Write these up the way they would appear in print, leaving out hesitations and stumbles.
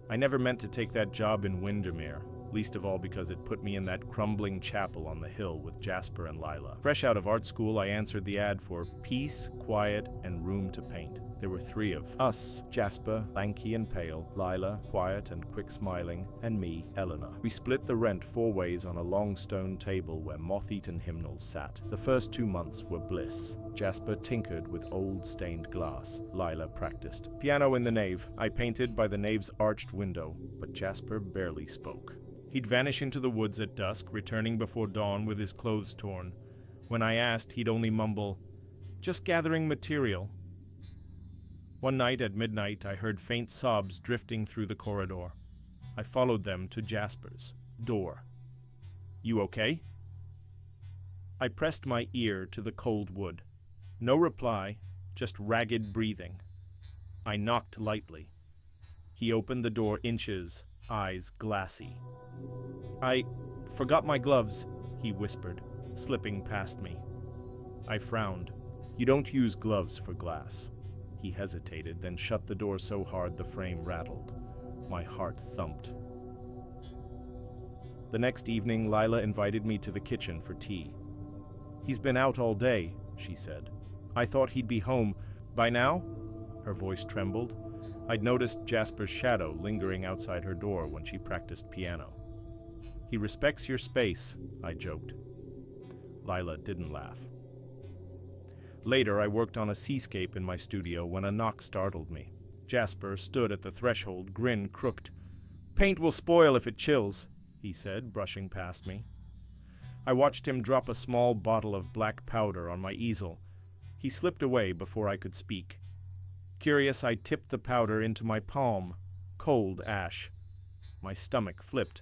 I never meant to take that job in Windermere, least of all because it put me in that crumbling chapel on the hill with Jasper and Lila. Fresh out of art school, I answered the ad for peace, quiet, and room to paint. There were three of us: Jasper, lanky and pale; Lila, quiet and quick-smiling; and me, Eleanor. We split the rent 4 ways on a long stone table where moth-eaten hymnals sat. The first 2 months were bliss. Jasper tinkered with old stained glass. Lila practiced. Piano in the nave. I painted by the nave's arched window, but Jasper barely spoke. He'd vanish into the woods at dusk, returning before dawn with his clothes torn. When I asked, he'd only mumble, "Just gathering material." One night at midnight, I heard faint sobs drifting through the corridor. I followed them to Jasper's door. "You okay?" I pressed my ear to the cold wood. No reply, just ragged breathing. I knocked lightly. He opened the door inches, eyes glassy. "I forgot my gloves," he whispered, slipping past me. I frowned. "You don't use gloves for glass." He hesitated, then shut the door so hard the frame rattled. My heart thumped. The next evening, Lila invited me to the kitchen for tea. "He's been out all day," she said. "I thought he'd be home by now?" Her voice trembled. I'd noticed Jasper's shadow lingering outside her door when she practiced piano. "He respects your space," I joked. Lila didn't laugh. Later, I worked on a seascape in my studio when a knock startled me. Jasper stood at the threshold, grin crooked. "Paint will spoil if it chills," he said, brushing past me. I watched him drop a small bottle of black powder on my easel. He slipped away before I could speak. Curious, I tipped the powder into my palm. Cold ash. My stomach flipped.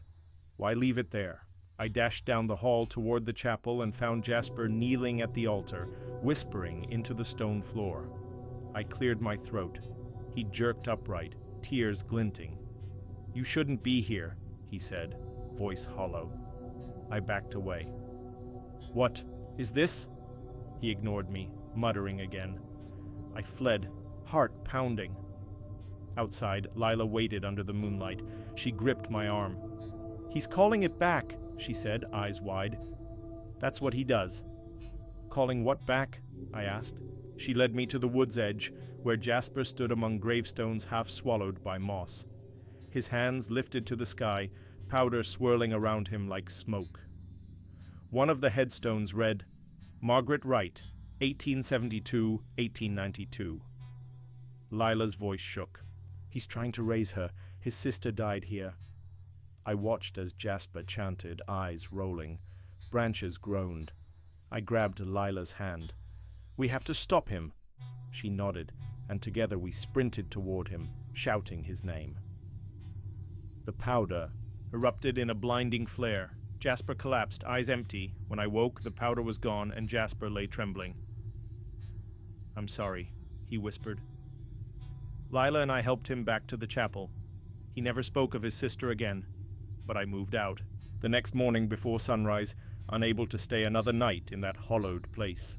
Why leave it there? I dashed down the hall toward the chapel and found Jasper kneeling at the altar, whispering into the stone floor. I cleared my throat. He jerked upright, tears glinting. "You shouldn't be here," he said, voice hollow. I backed away. "What is this?" He ignored me, muttering again. I fled, heart pounding. Outside, Lila waited under the moonlight. She gripped my arm. "He's calling it back," she said, eyes wide. "That's what he does." "Calling what back?" I asked. She led me to the wood's edge, where Jasper stood among gravestones half swallowed by moss. His hands lifted to the sky, powder swirling around him like smoke. One of the headstones read, "Margaret Wright, 1872-1892. Lila's voice shook. "He's trying to raise her. His sister died here." I watched as Jasper chanted, eyes rolling. Branches groaned. I grabbed Lila's hand. "We have to stop him." She nodded, and together we sprinted toward him, shouting his name. The powder erupted in a blinding flare. Jasper collapsed, eyes empty. When I woke, the powder was gone, and Jasper lay trembling. "I'm sorry," he whispered. Lila and I helped him back to the chapel. He never spoke of his sister again, but I moved out. The next morning before sunrise, unable to stay another night in that hollowed place.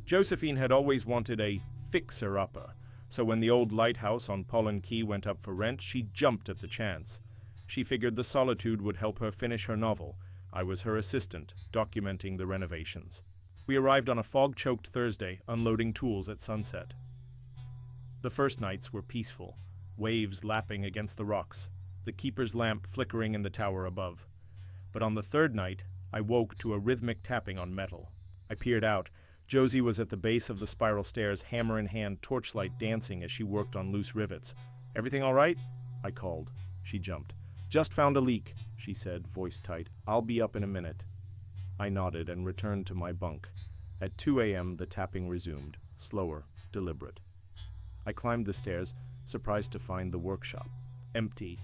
Josephine had always wanted a fixer-upper, so when the old lighthouse on Pollen Key went up for rent, she jumped at the chance. She figured the solitude would help her finish her novel. I was her assistant, documenting the renovations. We arrived on a fog-choked Thursday, unloading tools at sunset. The first nights were peaceful, waves lapping against the rocks, the keeper's lamp flickering in the tower above. But on the third night, I woke to a rhythmic tapping on metal. I peered out. Josie was at the base of the spiral stairs, hammer in hand, torchlight dancing as she worked on loose rivets. "Everything all right?" I called. She jumped. "Just found a leak," she said, voice tight. "I'll be up in a minute." I nodded and returned to my bunk. At 2 a.m., the tapping resumed, slower, deliberate. I climbed the stairs, surprised to find the workshop empty.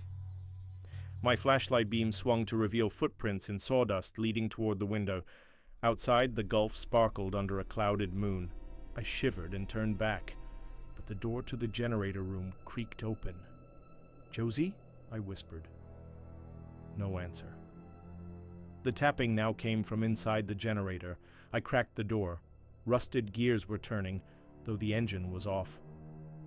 My flashlight beam swung to reveal footprints in sawdust leading toward the window. Outside, the gulf sparkled under a clouded moon. I shivered and turned back, but the door to the generator room creaked open. "Josie?" I whispered. No answer. The tapping now came from inside the generator. I cracked the door. Rusted gears were turning, though the engine was off.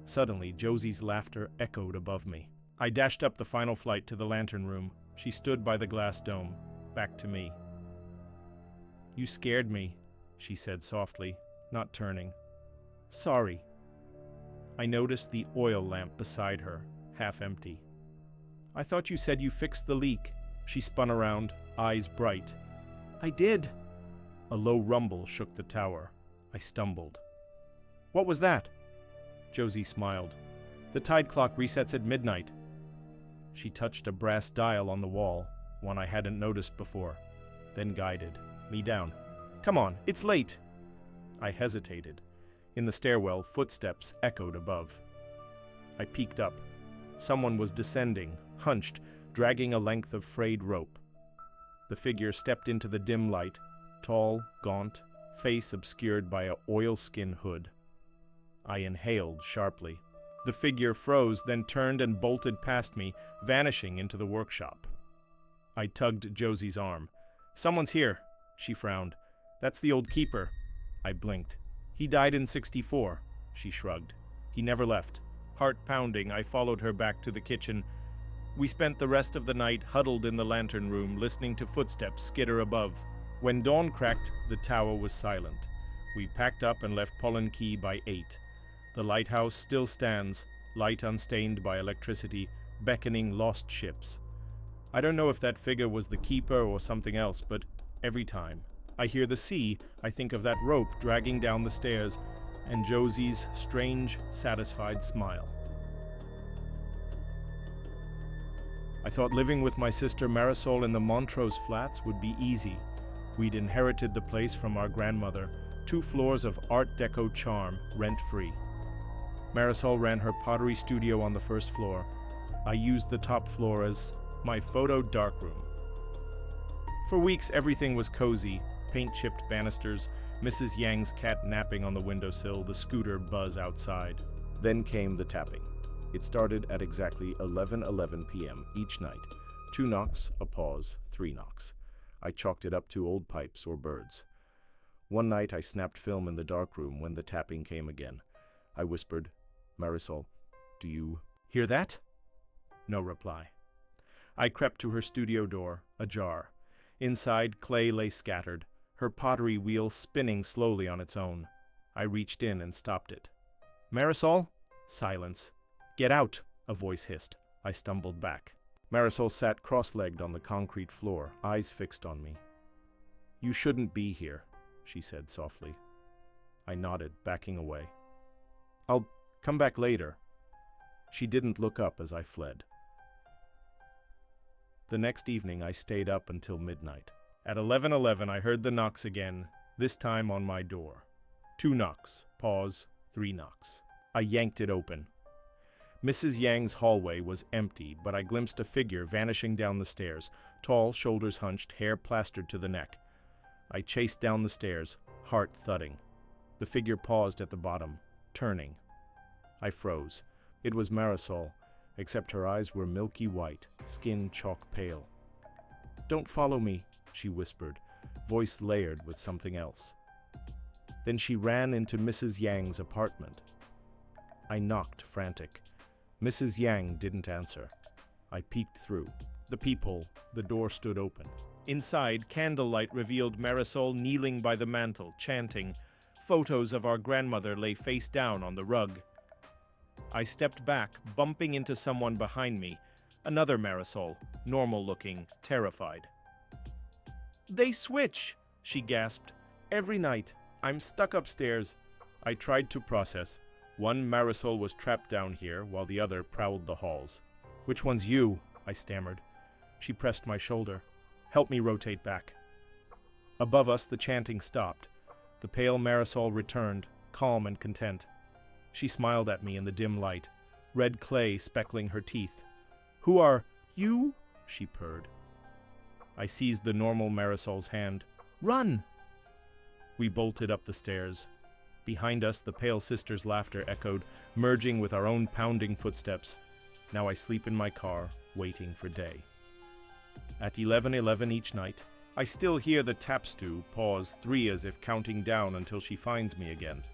Suddenly, Josie's laughter echoed above me. I dashed up the final flight to the lantern room. She stood by the glass dome, back to me. "You scared me," she said softly, not turning. "Sorry." I noticed the oil lamp beside her, half empty. "I thought you said you fixed the leak." She spun around, eyes bright. "I did." A low rumble shook the tower. I stumbled. "What was that?" Josie smiled. "The tide clock resets at midnight." She touched a brass dial on the wall, one I hadn't noticed before, then guided me down. "Come on, it's late." I hesitated. In the stairwell, footsteps echoed above. I peeked up. Someone was descending, hunched, dragging a length of frayed rope. The figure stepped into the dim light, tall, gaunt, face obscured by an oilskin hood. I inhaled sharply. The figure froze, then turned and bolted past me, vanishing into the workshop. I tugged Josie's arm. "Someone's here," she frowned. "That's the old keeper." I blinked. "He died in '64, she shrugged. "He never left." Heart pounding, I followed her back to the kitchen. We spent the rest of the night huddled in the lantern room, listening to footsteps skitter above. When dawn cracked, the tower was silent. We packed up and left Pollen Key by 8. The lighthouse still stands, light unstained by electricity, beckoning lost ships. I don't know if that figure was the keeper or something else, but every time I hear the sea, I think of that rope dragging down the stairs and Josie's strange, satisfied smile. I thought living with my sister Marisol in the Montrose Flats would be easy. We'd inherited the place from our grandmother, 2 floors of Art Deco charm, rent-free. Marisol ran her pottery studio on the first floor. I used the top floor as my photo darkroom. For weeks, everything was cozy. Paint-chipped banisters, Mrs. Yang's cat napping on the windowsill, the scooter buzz outside. Then came the tapping. It started at exactly 11:11 p.m. each night. 2 knocks, a pause, 3 knocks. I chalked it up to old pipes or birds. One night I snapped film in the darkroom when the tapping came again. I whispered, "Marisol, do you hear that?" No reply. I crept to her studio door, ajar. Inside, clay lay scattered, her pottery wheel spinning slowly on its own. I reached in and stopped it. "Marisol?" Silence. "Get out," a voice hissed. I stumbled back. Marisol sat cross-legged on the concrete floor, eyes fixed on me. "You shouldn't be here," she said softly. I nodded, backing away. "I'll come back later." She didn't look up as I fled. The next evening I stayed up until midnight. At 11:11 I heard the knocks again, this time on my door. 2 knocks, pause, 3 knocks. I yanked it open. Mrs. Yang's hallway was empty, but I glimpsed a figure vanishing down the stairs, tall, shoulders hunched, hair plastered to the neck. I chased down the stairs, heart thudding. The figure paused at the bottom, turning. I froze. It was Marisol, except her eyes were milky white, skin chalk pale. "Don't follow me," she whispered, voice layered with something else. Then she ran into Mrs. Yang's apartment. I knocked, frantic. Mrs. Yang didn't answer. I peeked through. The peephole, the door stood open. Inside, candlelight revealed Marisol kneeling by the mantel, chanting. Photos of our grandmother lay face down on the rug. I stepped back, bumping into someone behind me. Another Marisol, normal-looking, terrified. "They switch," she gasped. "Every night. I'm stuck upstairs." I tried to process. One Marisol was trapped down here, while the other prowled the halls. "Which one's you?" I stammered. She pressed my shoulder. "Help me rotate back." Above us, the chanting stopped. The pale Marisol returned, calm and content. She smiled at me in the dim light, red clay speckling her teeth. "Who are you?" she purred. I seized the normal Marisol's hand. "Run!" We bolted up the stairs. Behind us, the pale sister's laughter echoed, merging with our own pounding footsteps. Now I sleep in my car, waiting for day. At 11:11 each night, I still hear the tap stew pause 3 as if counting down until she finds me again.